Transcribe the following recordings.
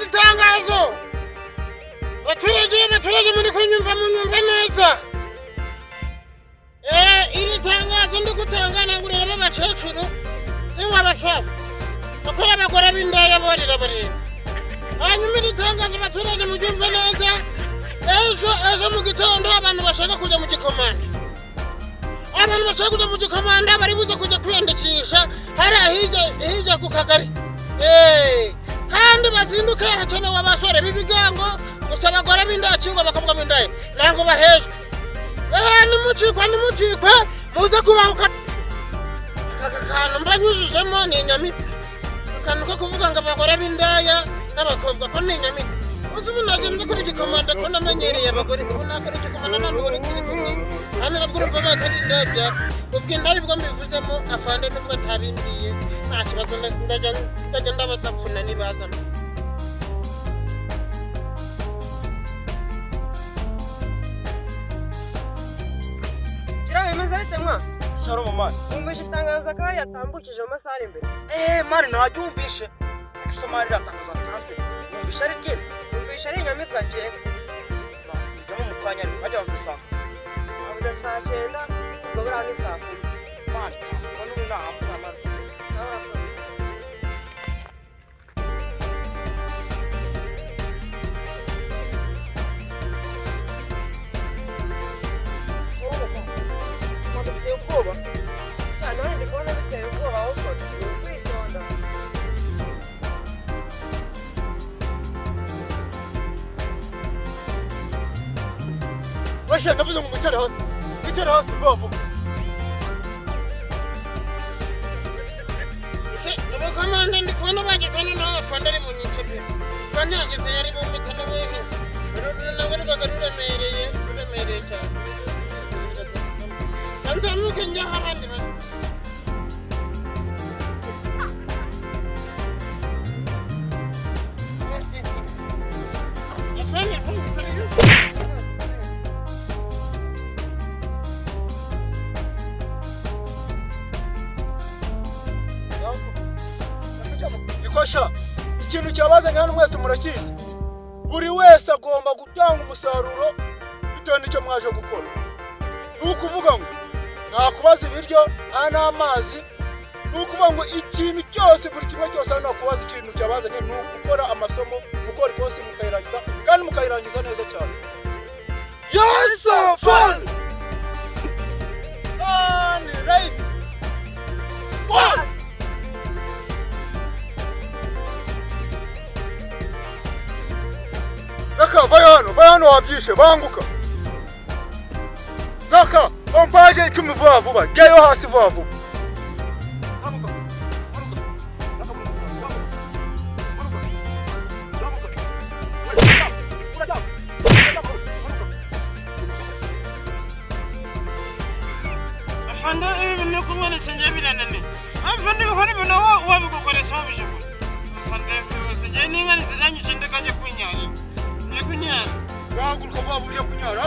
itangazo baturage muri kunyumva munyumve neza. Iri tangazo ndi gutangana ngurira babacecuru inwa basaza bakora abagore b'indaya borira bareba. Hanyuma iri tangazo baturage munyumve neza. Ejo mu gitondo abantu bashaka kujya mu gikomanda. Abantu bashaka kujya mu gikomanda bari buze kujya kwiyandikisha hari ahijya ku kagari. Kandi bazinduke hakenewe abasore b'ibigango gusa abagore b'indaya cyangwa abakobwa b'indaya ntabwo bahejwe. Nimucikwa muze kubahuka akantu mbanyujijemo ni inyamibwa. Akantu ko kuvuga ngo abagore b'indaya n'abakobwa ko ni inyamibwa. Uzi ubu nagenda kuri gikomanda ko namenyereye abagore ubu nakora igikomanda n'abagore kiri kumwe kandi nabwo urumva batari indabya ubwo indaya ubwo mbivuzemo afande nubwo atabimbiye nta kibazo ndajya ndabasapfuna nibazana. Sharo mama. Umvishe itangazo ko yatambukije amasare imbere. Mani ntabyumvishe. Somarira atangazo atanze. Umvishe ari kizi. Umvishe ari inyamibwa je. Ndamo mukanya bajya bavisa. Avuga saa 9 ubwo burani saa 10. Mani, kono una amuna mani. Washa ndavuze ngo wicare hasi vuba. Abakomanda ndi kubona bageze n'abafande ari mu nyicape kandi yageze yari bumvita n'abehe nabwo ruremereye cyane. Nzamuke njyaho abandi bari. Ikosha ikintu cyabazanye hano mwese murakizi. Buri wese agomba gutanga umusaruro bitewe n'icyo mwaje gukora. Nukuvuga ngo nakubaza ibiryo nta n'amazi. Nukuvuga ngo ikintu cyose buri kimwe cyose hano nakubaza ikintu cyabazanye ni gukora amasomo gukora ikose mukayirangiza kandi mukayirangiza neza cyane. Yes sir, fun. Right. What? Zaka bayano wabyishe banguka. Zaka ompaje 10 vuba vuba jyayo hasi vuba vuba. Afande ibi ni kumwe senje biranane. Afande hore bino wabigukoresha wabijemo. Afande senje n'ingani ziranyije ndakanye kwinyari. Kunyara. Haguruka vuba ujya kunyara.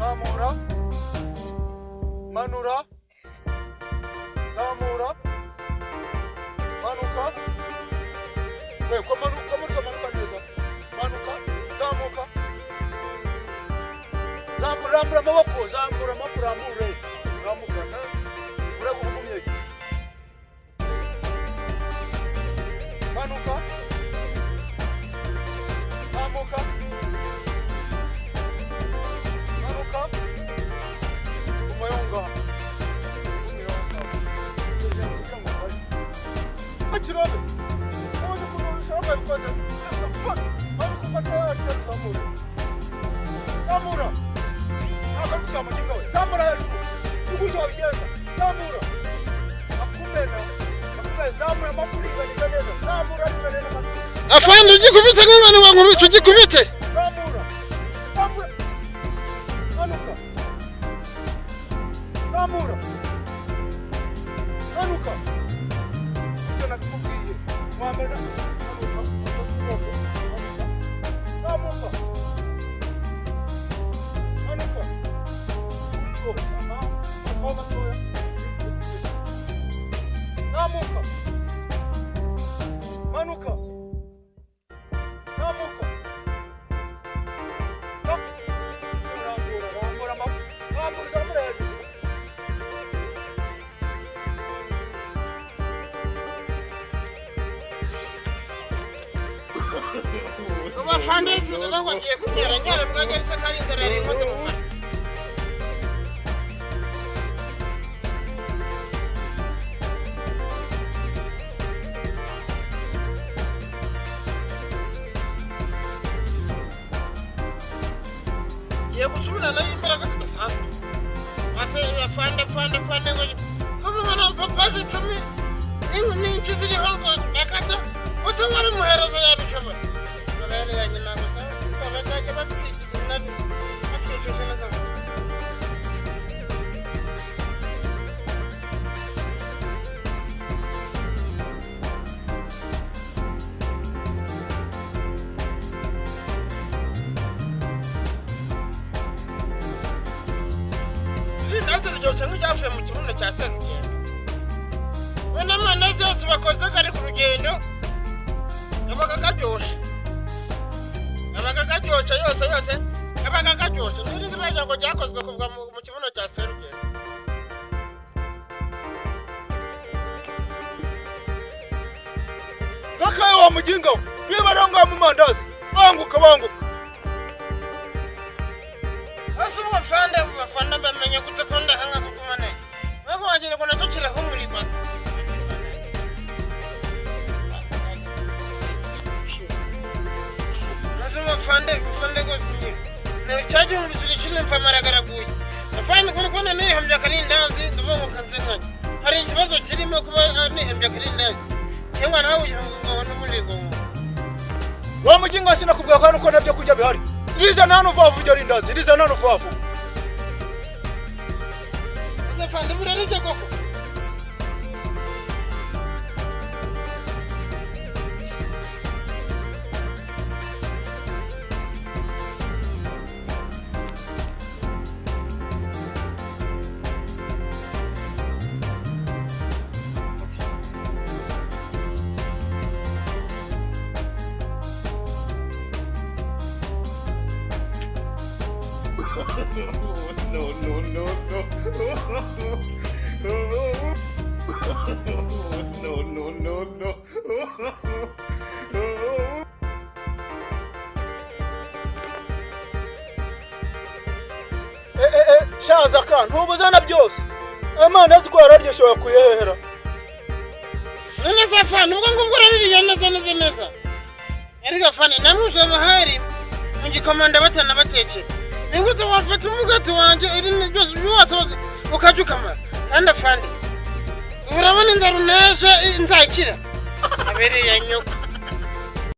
Manura. Manuka. Wewe kwa manuka neza. Manuka, zamuka. Rambura amaboko, rambure. Ramuka, uraguhumye. Manuka. Zamuka. Manuka. Umayonga. Akirobe. Oje kunosha kwaza. Zamura. Akakusama kingawe. Zamura. Ukujwa wigeza. Zamura. Akumena. Zamura makuliga nikaneza. Zamura nikaneza. Afande ugikubite n'abana wankubise ugikubite. Zamura. Manuka. Manuka. Icyo nakubwiye. Mwambara. Manuka. Abafandezi rero bagiye kugera nyara mwageze kandi nzarare imoto mu mata. Ye gusubira na imbaraga zidasanzwe. Ase yafande ngo kubona papazi tumi ni nchiziri hongo nakata utawari muherezo ya bishobora. Rero ya nyina gusa abataje batwikije nabi akishije neza. Ndase ryo cyavuye mu kibuno cya Serugendo. Bana mana zose bakoze kari ku rugendo. Abaga kajoshe yose abaga kajoshe n'indi baje ngo ryakozwe kuva mu kibuno cya Serugendo. Zakayo wa mujinga biba ronga mu mandazi banguka Asu bafanda bamenye gutakunda hanga kukumane bako wagire ko naco kira humuri kwa Fande go sinye ne chaje mu bisishile mfamara garaguye afanye ko ne hambya karindazi ndubwo kanzenganya hari ikibazo kirimo kuba ne hambya karindazi cyangwa nawe ngo n'umuligo wa mujinga sinakubwira ko nuko nabyo kujya bihari riza nano vavu jya rindazi riza nano vavu Fande burarije koko No. Shaza kan ntubuzana byose amana azikora ryo shoya kuyehera none zafana ubwo ngubwo raririye neza ariko fana namuzo bahari mu gikomanda batana batekera ningute wafata umugati wanje iri byose byose ukajukamara kandi afande urabona inzaruneje nzakira abereye nyoko